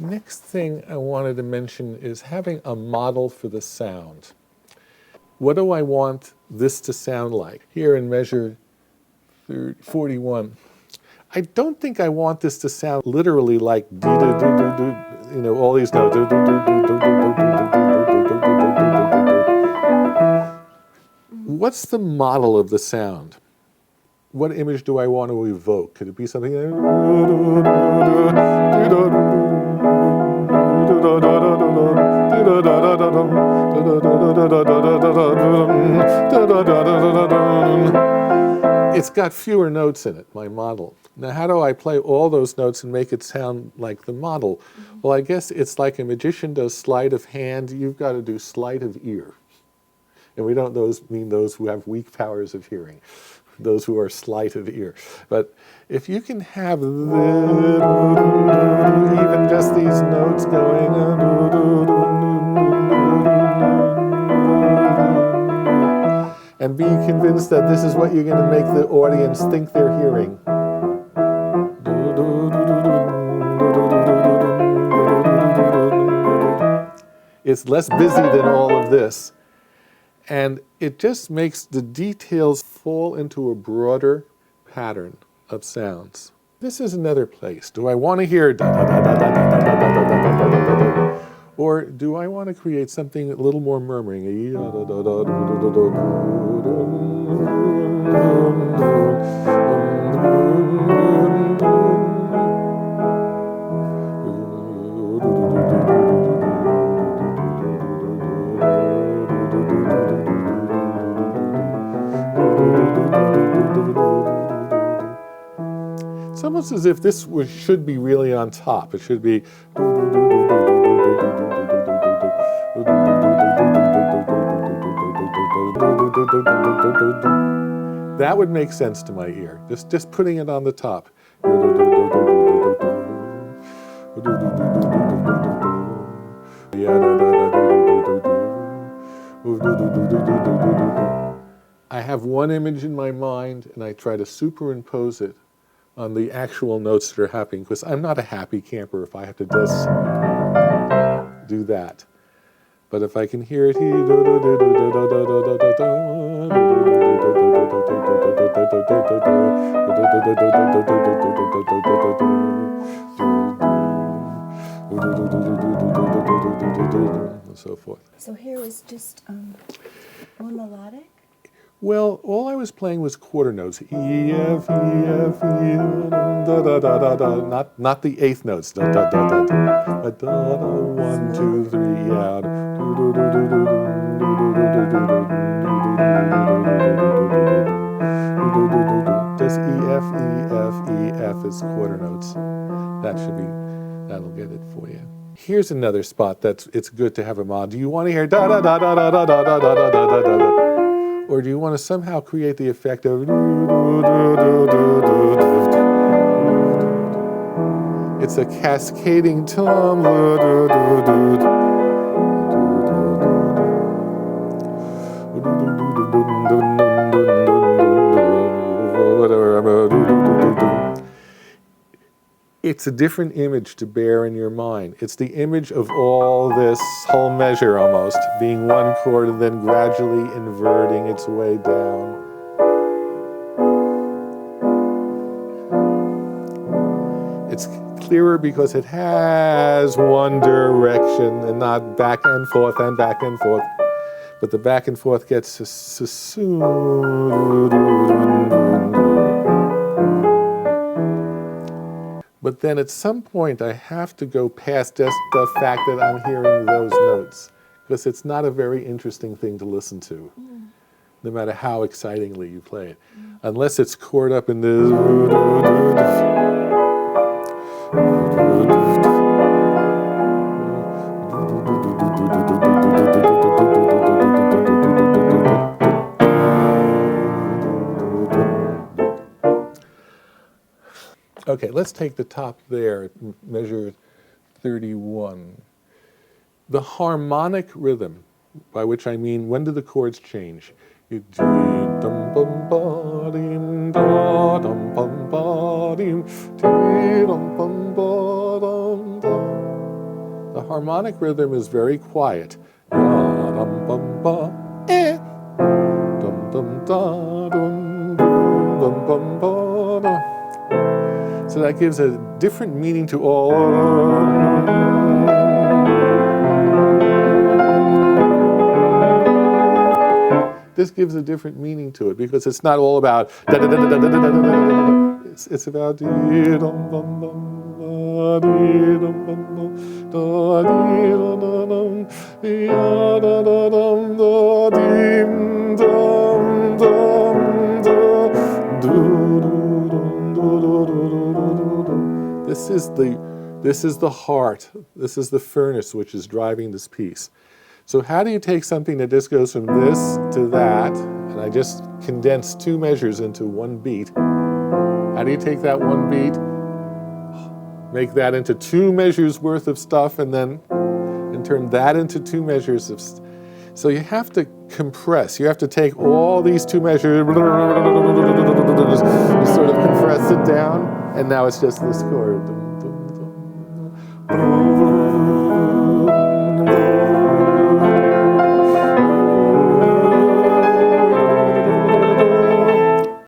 next thing I wanted to mention is having a model for the sound. What do I want this to sound like? Here in measure 41. I don't think I want this to sound literally like dee-do-do-do-do, you know, all these notes. What's the model of the sound? What image do I want to evoke? Could it be something like it's got fewer notes in it, my model. Now, how do I play all those notes and make it sound like the model? Well, I guess it's like a magician does sleight of hand. You've got to do sleight of ear. And we don't mean those who have weak powers of hearing, those who are sleight of ear. But if you can have even just these notes going, and be convinced that this is what you're going to make the audience think they're hearing. It's less busy than all of this. And it just makes the details fall into a broader pattern of sounds. This is another place. Do I want to hear da da da da da da da da da da da da? Or do I want to create something a little more murmuring? It's almost as if this should be really on top. It should be. That would make sense to my ear. Just putting it on the top. I have one image in my mind, and I try to superimpose it on the actual notes that are happening, because I'm not a happy camper if I have to just do that. But if I can hear it, and so forth. So here is just one melodic? Well, all I was playing was quarter notes. E, F, E, F, E, da, da, da, da, da. Not the eighth notes. Da, da, da, da, da. Da, da, da, 1, 2, 3, out. Just E, F, E, F, E, F is quarter notes. That'll get it for you. Here's another spot it's good to have a mod. Do you want to hear da da da da da da da da da da da da da da? Or do you want to somehow create the effect of it's a cascading tom. It's a different image to bear in your mind. It's the image of all this whole measure almost being one chord and then gradually inverting its way down. It's clearer because it has one direction and not back and forth and back and forth. But the back and forth gets But then at some point I have to go past just the fact that I'm hearing those notes, because it's not a very interesting thing to listen to, no matter how excitingly you play it, unless it's chord up in this. Okay, let's take the top there, measure 31. The harmonic rhythm, by which I mean when do the chords change? You The harmonic rhythm is very quiet. Ya-dum-bum-ba, eh. Dum-dum-da-dum-dum-bum-ba-da. So that gives a different meaning to all. This gives a different meaning to it because it's not all about it's about this is the heart. This is the furnace which is driving this piece. So how do you take something that just goes from this to that, and I just condensed 2 measures into 1 beat. How do you take that 1 beat, make that into 2 measures worth of stuff, and turn that into 2 measures of so you have to compress. You have to take all these 2 measures, you sort of compress it down, and now it's just this chord.